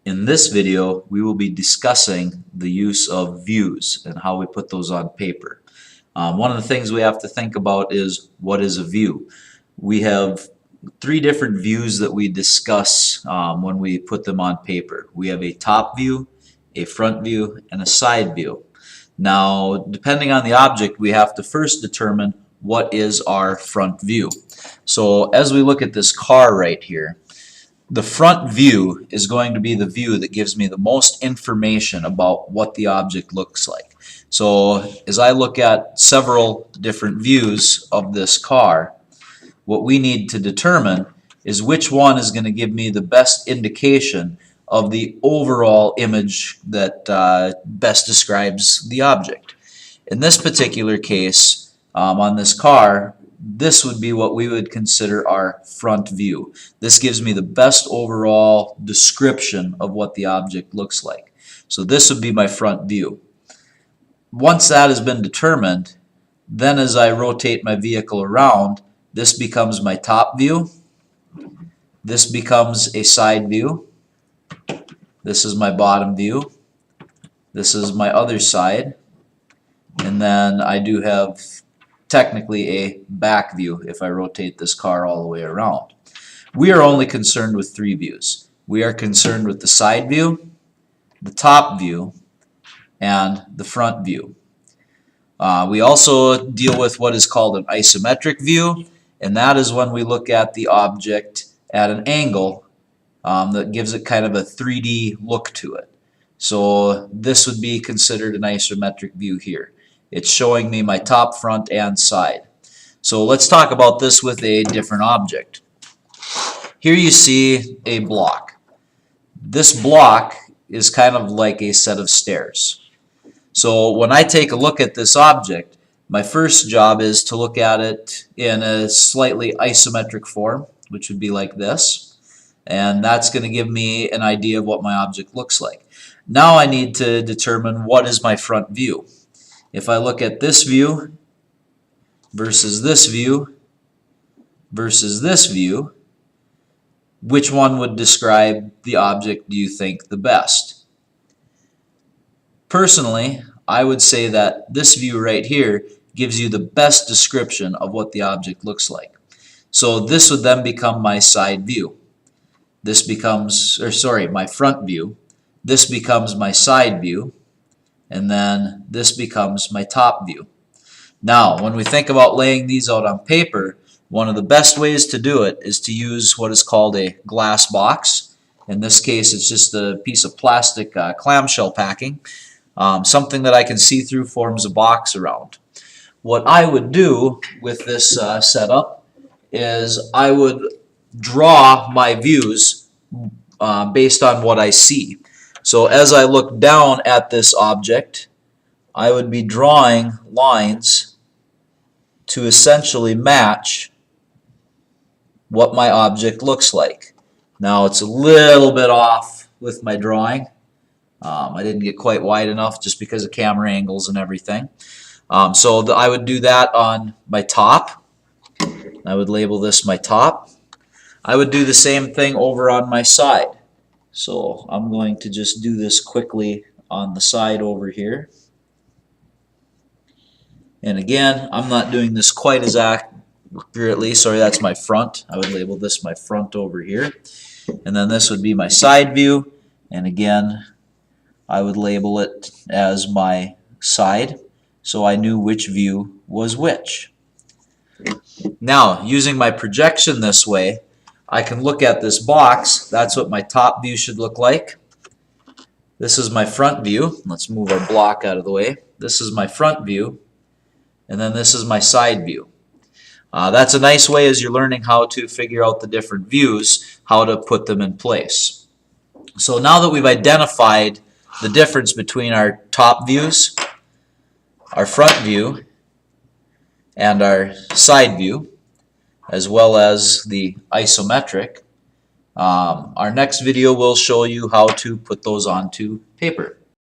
In this video, we will be discussing the use of views and how we put those on paper. One of the things we have to think about is, what is a view? We have three different views that we discuss when we put them on paper. We have a top view, a front view, and a side view. Now, depending on the object, we have to first determine what is our front view. So as we look at this car right here, the front view is going to be the view that gives me the most information about what the object looks like. So as I look at several different views of this car, what we need to determine is which one is going to give me the best indication of the overall image that best describes the object. In this particular case, on this car, this would be what we would consider our front view. This gives me the best overall description of what the object looks like. So this would be my front view. Once that has been determined, then as I rotate my vehicle around, this becomes my top view. This becomes a side view. This is my bottom view. This is my other side. And then I do have technically a back view if I rotate this car all the way around. We are only concerned with three views. We are concerned with the side view, the top view, and the front view. We also deal with what is called an isometric view, and that is when we look at the object at an angle that gives it kind of a 3D look to it. So this would be considered an isometric view here. It's showing me my top, front, and side. So let's talk about this with a different object. Here you see a block. This block is kind of like a set of stairs. So when I take a look at this object, my first job is to look at it in a slightly isometric form, which would be like this. And that's going to give me an idea of what my object looks like. Now I need to determine what is my front view. If I look at this view versus this view versus this view, which one would describe the object do you think the best? Personally, I would say that this view right here gives you the best description of what the object looks like. So this would then become my side view. This becomes, my front view. This becomes my side view. And then this becomes my top view. Now, when we think about laying these out on paper, one of the best ways to do it is to use what is called a glass box. In this case, it's just a piece of plastic clamshell packing. Something that I can see through forms a box around. What I would do with this setup is I would draw my views based on what I see. So as I look down at this object, I would be drawing lines to essentially match what my object looks like. Now it's a little bit off with my drawing. I didn't get quite wide enough just because of camera angles and everything. So I would do that on my top. I would label this my top. I would do the same thing over on my side. So I'm going to just do this quickly on the side over here. And again, I'm not doing this quite as accurately. Sorry, that's my front. I would label this my front over here. And then this would be my side view. And again, I would label it as my side, so I knew which view was which. Now, using my projection this way, I can look at this box. That's what my top view should look like. This is my front view. Let's move our block out of the way. This is my front view, and then this is my side view. That's a nice way as you're learning how to figure out the different views, how to put them in place. So now that we've identified the difference between our top views, our front view, and our side view, as well as the isometric, our next video will show you how to put those onto paper.